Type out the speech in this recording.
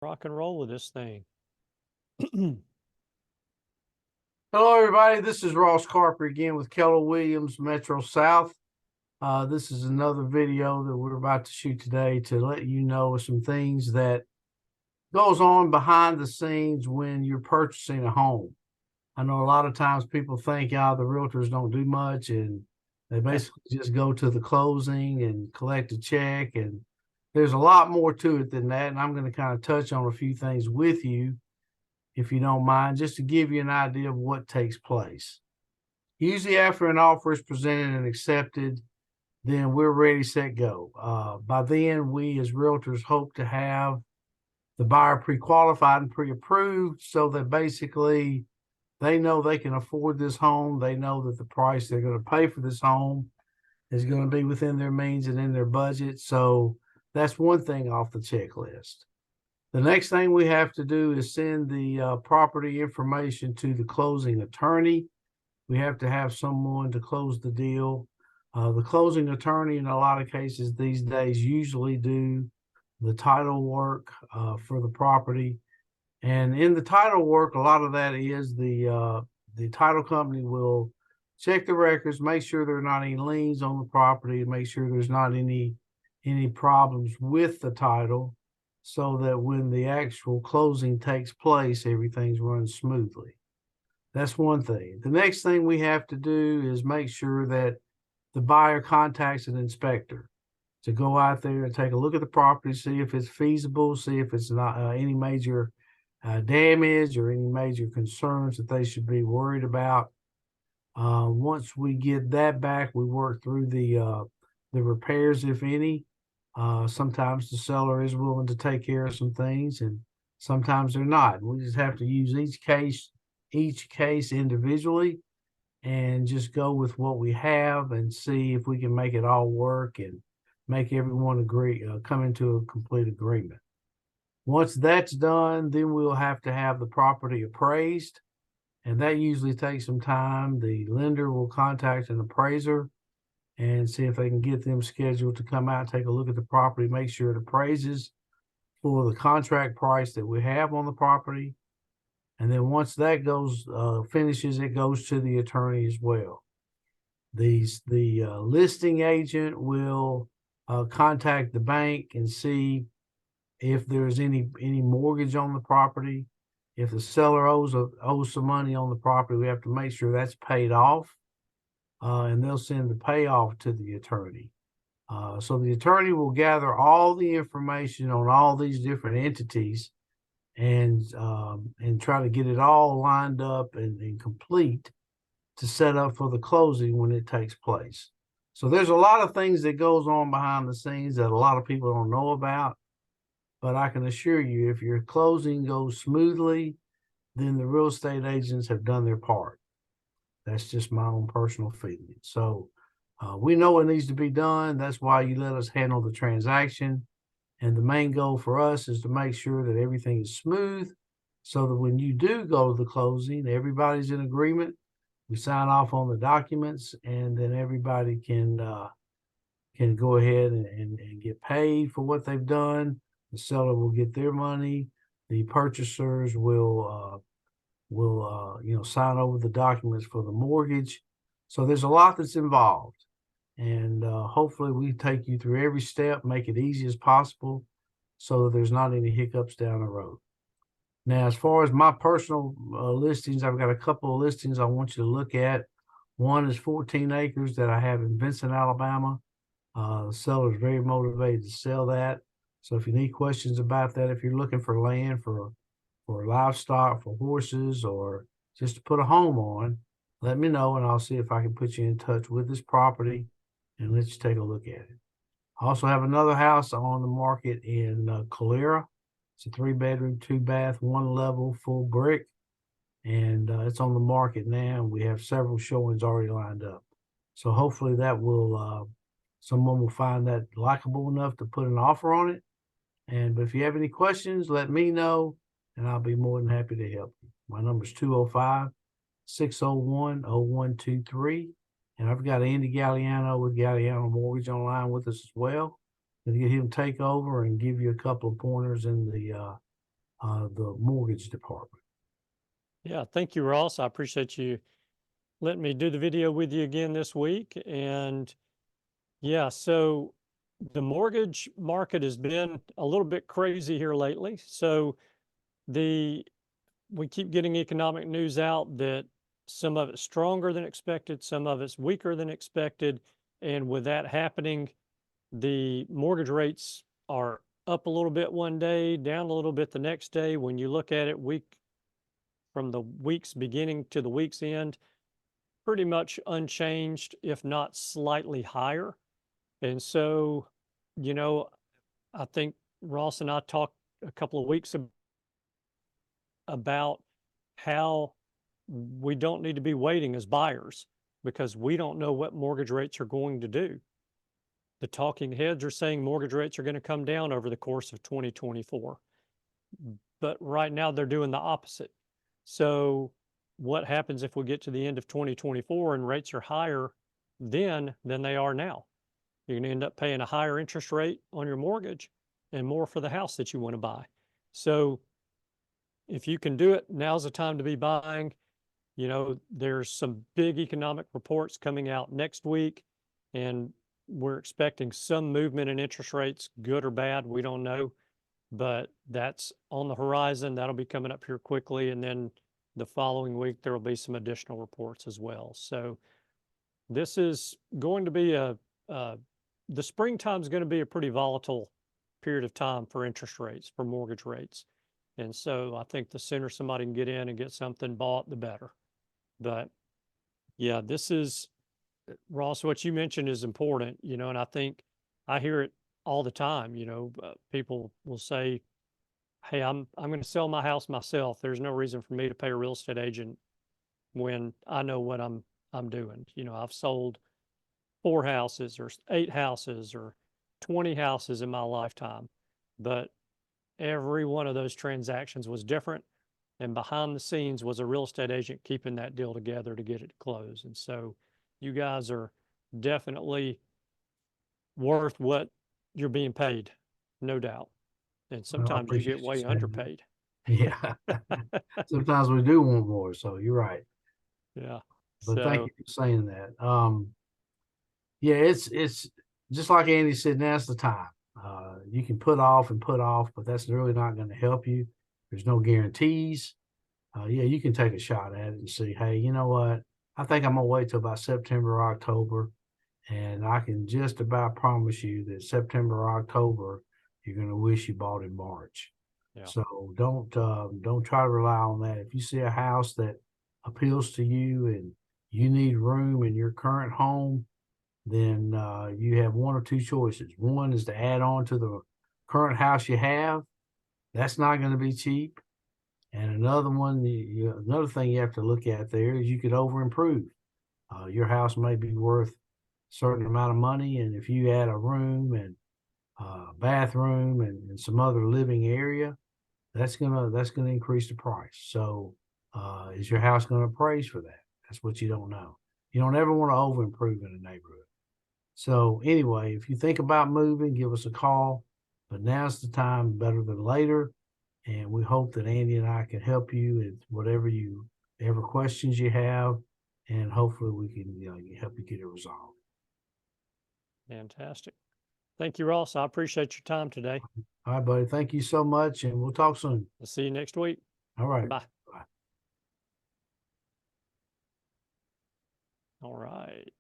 rock and roll with this thing. Hello, everybody. This is Ross Carper again with Keller Williams Metro South. This is another video that we're about to shoot today to let you know some things that goes on behind the scenes when you're purchasing a home. I know a lot of times people think, the realtors don't do much, and they basically just go to the closing and collect a check. And there's a lot more to it than that. And I'm going to kind of touch on a few things with you, if you don't mind, just to give you an idea of what takes place. Usually after an offer is presented and accepted, then we're ready, set, go. By then, we as realtors hope to have the buyer pre-qualified and pre-approved so that basically they know they can afford this home. They know that the price they're going to pay for this home is going to be within their means and in their budget. So that's one thing off the checklist. The next thing we have to do is send the property information to the closing attorney. We have to have someone to close the deal. The closing attorney, in a lot of cases these days, usually do the title work for the property. And in the title work, a lot of that is the title company will check the records, make sure there are not any liens on the property, make sure there's not any problems with the title, so that when the actual closing takes place, everything's run smoothly. That's one thing. The next thing we have to do is make sure that the buyer contacts an inspector to go out there and take a look at the property, see if it's feasible, see if it's not any major damage or any major concerns that they should be worried about. Once we get that back, we work through the repairs, if any. Sometimes the seller is willing to take care of some things, and sometimes they're not. We just have to use each case individually and just go with what we have and see if we can make it all work and make everyone agree, come into a complete agreement. Once that's done, then we'll have to have the property appraised, and that usually takes some time. The lender will contact an appraiser and see if they can get them scheduled to come out and take a look at the property, make sure it appraises for the contract price that we have on the property. And then once that finishes, it goes to the attorney as well. The listing agent will contact the bank and see if there's any mortgage on the property. If the seller owes some money on the property, we have to make sure that's paid off. And they'll send the payoff to the attorney. So the attorney will gather all the information on all these different entities and try to get it all lined up and complete to set up for the closing when it takes place. So there's a lot of things that goes on behind the scenes that a lot of people don't know about. But I can assure you, if your closing goes smoothly, then the real estate agents have done their part. That's just my own personal feeling. So we know what needs to be done. That's why you let us handle the transaction. And the main goal for us is to make sure that everything is smooth so that when you do go to the closing, everybody's in agreement. We sign off on the documents, and then everybody can go ahead and get paid for what they've done. The seller will get their money. The purchasers will sign over the documents for the mortgage. So there's a lot that's involved, and hopefully we take you through every step, make it easy as possible so that there's not any hiccups down the road. Now, as far as my personal listings, I've got a couple of listings I want you to look at. One is 14 acres that I have in Vincent, Alabama. The seller is very motivated to sell that. So if you need questions about that, if you're looking for land for livestock, for horses, or just to put a home on, let me know and I'll see if I can put you in touch with this property and let you take a look at it. I also have another house on the market in Calera. It's a 3-bedroom, 2-bath, 1-level, full brick, and it's on the market now. We have several showings already lined up. So hopefully that will someone will find that likable enough to put an offer on it. But if you have any questions, let me know, and I'll be more than happy to help you. My number is 205-601-0123. And I've got Andy Galliano with Galliano Mortgage online with us as well. To get him to take over and give you a couple of pointers in the the mortgage department. Yeah, thank you, Ross. I appreciate you letting me do the video with you again this week. And yeah, so the mortgage market has been a little bit crazy here lately. So we keep getting economic news out that some of it's stronger than expected, some of it's weaker than expected. And with that happening, the mortgage rates are up a little bit one day, down a little bit the next day. When you look at it from the week's beginning to the week's end, pretty much unchanged, if not slightly higher. And so, you know, I think Ross and I talked a couple of weeks about how we don't need to be waiting as buyers because we don't know what mortgage rates are going to do. The talking heads are saying mortgage rates are going to come down over the course of 2024. But right now they're doing the opposite. So what happens if we get to the end of 2024 and rates are higher then than they are now? You're going to end up paying a higher interest rate on your mortgage and more for the house that you want to buy. So if you can do it, now's the time to be buying. You know, there's some big economic reports coming out next week, and we're expecting some movement in interest rates, good or bad, we don't know, but that's on the horizon. That'll be coming up here quickly. And then the following week, there will be some additional reports as well. So this is going to be the springtime is going to be a pretty volatile period of time for interest rates, for mortgage rates. And so I think the sooner somebody can get in and get something bought, the better. But yeah, this is, Ross, what you mentioned is important, you know, and I think I hear it all the time. You know, people will say, hey, I'm going to sell my house myself. There's no reason for me to pay a real estate agent when I know what I'm doing. You know, I've sold 4 houses or 8 houses or 20 houses in my lifetime, but every one of those transactions was different. And behind the scenes was a real estate agent keeping that deal together to get it to close. And so you guys are definitely worth what you're being paid, no doubt. And Well, I sometimes you get appreciate you way saying that. underpaid. Yeah. Sometimes we do want more, so you're right. Yeah. But thank So you for saying that. Yeah, it's just like Andy said, now's the time. You can put off and put off, but that's really not going to help you. There's no guarantees. Yeah, you can take a shot at it and see, hey, you know what? I think I'm gonna wait till about September or October, and I can just about promise you that September or October, you're gonna wish you bought in March. yeah. So don't try to rely on that. If you see a house that appeals to you and you need room in your current home, then you have one or two choices. One is to add on to the current house you have. That's not going to be cheap. And another one, another thing you have to look at there is you could over improve. Your house may be worth a certain amount of money, and if you add a room and bathroom and some other living area, that's gonna increase the price. So, is your house going to appraise for that? That's what you don't know. You don't ever want to over improve in a neighborhood. So anyway, if you think about moving, give us a call. But now's the time, better than later. And we hope that Andy and I can help you with whatever questions you have, and hopefully we can help you get it resolved. Fantastic. Thank you, Ross. I appreciate your time today. All right, buddy. Thank you so much, and we'll talk soon. I'll see you next week. All right. Bye. Bye. All right.